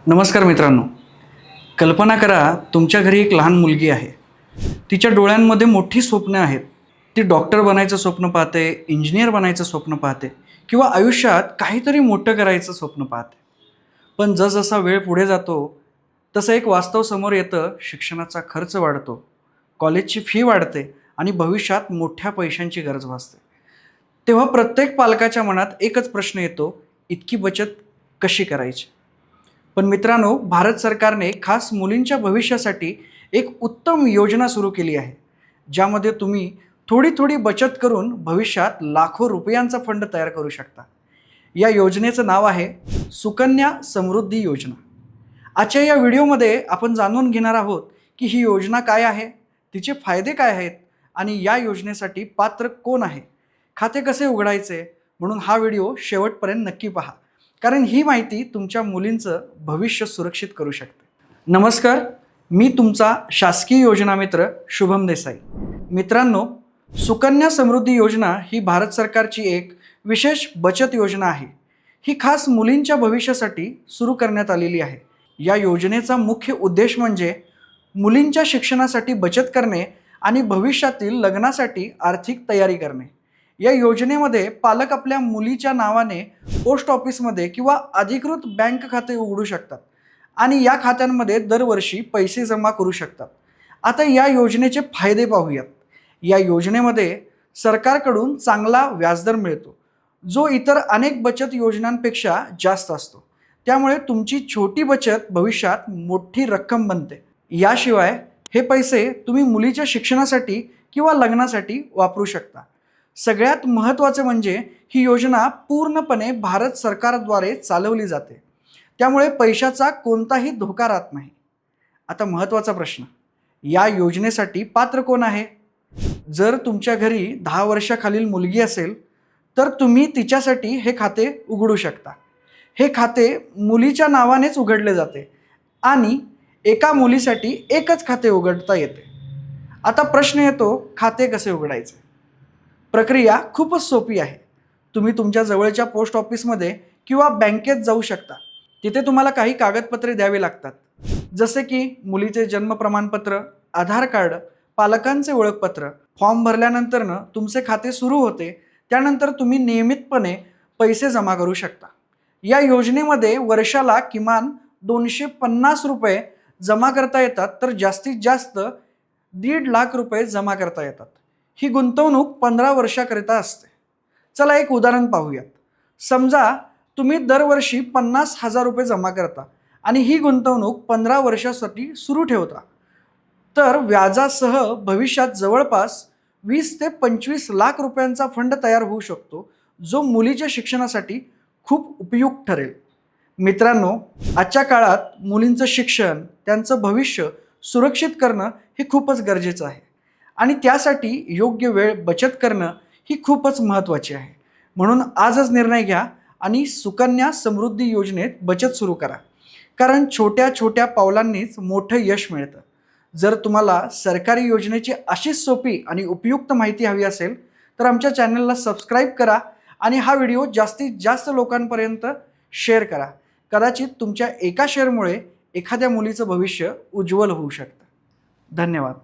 नमस्कार मित्रांनो, कल्पना करा तुमच्या घरी एक लहान मुलगी आहे. तिच्या डोळ्यांमध्ये मोठी स्वप्न आहेत. ती डॉक्टर बनायचं स्वप्न पाहते, इंजिनियर बनायचं स्वप्न पाहते किंवा आयुष्यात काहीतरी मोठं करायचं स्वप्न पाहते. पण जसजसा वेळ पुढे जातो तसं एक वास्तव समोर येतं. शिक्षणाचा खर्च वाढतो, कॉलेजची फी वाढते आणि भविष्यात मोठ्या पैशांची गरज भासते. तेव्हा प्रत्येक पालकाच्या मनात एकच प्रश्न येतो, इतकी बचत कशी करायची? पण मित्रांनो, भारत सरकारने खास मुलींच्या भविष्यासाठी एक उत्तम योजना सुरू केली आहे, ज्यामध्ये तुम्ही थोडी थोडी बचत करून भविष्यात लाखो रुपयांचा फंड तयार करू शकता. या योजनेचं नाव आहे सुकन्या समृद्धी योजना. आजच्या या व्हिडिओमध्ये आपण जाणून घेणार आहोत की ही योजना काय आहे, तिचे फायदे काय आहेत आणि या योजनेसाठी पात्र कोण आहे, खाते कसे उघडायचे. म्हणून हा व्हिडिओ शेवटपर्यंत नक्की पहा, कारण ही माहिती तुमच्या मुलींचं भविष्य सुरक्षित करू शकते. नमस्कार, मी तुमचा शासकीय योजना मित्र शुभम देसाई. मित्रांनो, सुकन्या समृद्धी योजना ही भारत सरकारची एक विशेष बचत योजना आहे. ही खास मुलींच्या भविष्यासाठी सुरू करण्यात आलेली आहे. या योजनेचा मुख्य उद्देश म्हणजे मुलींच्या शिक्षणासाठी बचत करणे आणि भविष्यातील लग्नासाठी आर्थिक तयारी करणे. या योजनेमध्ये पालक आपल्या मुलीच्या नावाने पोस्ट ऑफिसमध्ये किंवा अधिकृत बँक खाते उघडू शकतात आणि या खात्यांमध्ये दरवर्षी पैसे जमा करू शकतात. आता या योजनेचे फायदे पाहूयात. या योजनेमध्ये सरकारकडून चांगला व्याजदर मिळतो, जो इतर अनेक बचत योजनांपेक्षा जास्त असतो. त्यामुळे तुमची छोटी बचत भविष्यात मोठी रक्कम बनते. याशिवाय हे पैसे तुम्ही मुलीच्या शिक्षणासाठी किंवा लग्नासाठी वापरू शकता. सगळ्यात महत्त्वाचे म्हणजे ही योजना पूर्णपणे भारत सरकारद्वारे चालवली जाते, त्यामुळे पैशाचा कोणताही धोका राहत नाही. आता महत्त्वाचा प्रश्न, या योजनेसाठी पात्र कोण आहे? जर तुमच्या घरी 10 वर्षाखालील मुलगी असेल तर तुम्ही तिच्यासाठी हे खाते उघडू शकता. हे खाते मुलीच्या नावानेच उघडले जाते आणि एका मुलीसाठी एकच खाते उघडता येते. आता प्रश्न येतो, खाते कसे उघडायचे? प्रक्रिया खूपच सोपी आहे. तुम्ही तुमच्या जवळच्या पोस्ट ऑफिसमध्ये किंवा बँकेत जाऊ शकता. तिथे तुम्हाला काही कागदपत्रे द्यावी लागतात, जसे की मुलीचे जन्म प्रमाणपत्र, आधार कार्ड, पालकांचे ओळखपत्र. फॉर्म भरल्यानंतरनं तुमचे खाते सुरू होते. त्यानंतर तुम्ही नियमितपणे पैसे जमा करू शकता. या योजनेमध्ये वर्षाला किमान 250 रुपये जमा करता येतात, तर जास्तीत जास्त 1.5 लाख रुपये जमा करता येतात. ही गुंतवणूक 15 वर्षाकरिता असते. चला एक उदाहरण पाहूयात. समजा तुम्ही दरवर्षी 50,000 रुपये जमा करता आणि ही गुंतवणूक 15 वर्षासाठी सुरू ठेवता, तर व्याजासह भविष्यात जवळपास 20 ते 25 लाख रुपयांचा फंड तयार होऊ शकतो, जो मुलीच्या शिक्षणासाठी खूप उपयुक्त ठरेल. मित्रांनो, आजच्या काळात मुलींचं शिक्षण, त्यांचं भविष्य सुरक्षित करणं हे खूपच गरजेचं आहे आणि त्यासाठी योग्य वेळ बचत करणं ही खूपच महत्त्वाची आहे. म्हणून आजच निर्णय घ्या आणि सुकन्या समृद्धी योजनेत बचत सुरू करा, कारण छोट्या छोट्या पावलांनीच मोठं यश मिळतं. जर तुम्हाला सरकारी योजनेची अशीच सोपी आणि उपयुक्त माहिती हवी असेल तर आमच्या चॅनलला सबस्क्राईब करा आणि हा व्हिडिओ जास्तीत जास्त लोकांपर्यंत शेअर करा. कदाचित तुमच्या एका शेअरमुळे एखाद्या मुलीचं भविष्य उज्ज्वल होऊ शकतं. धन्यवाद.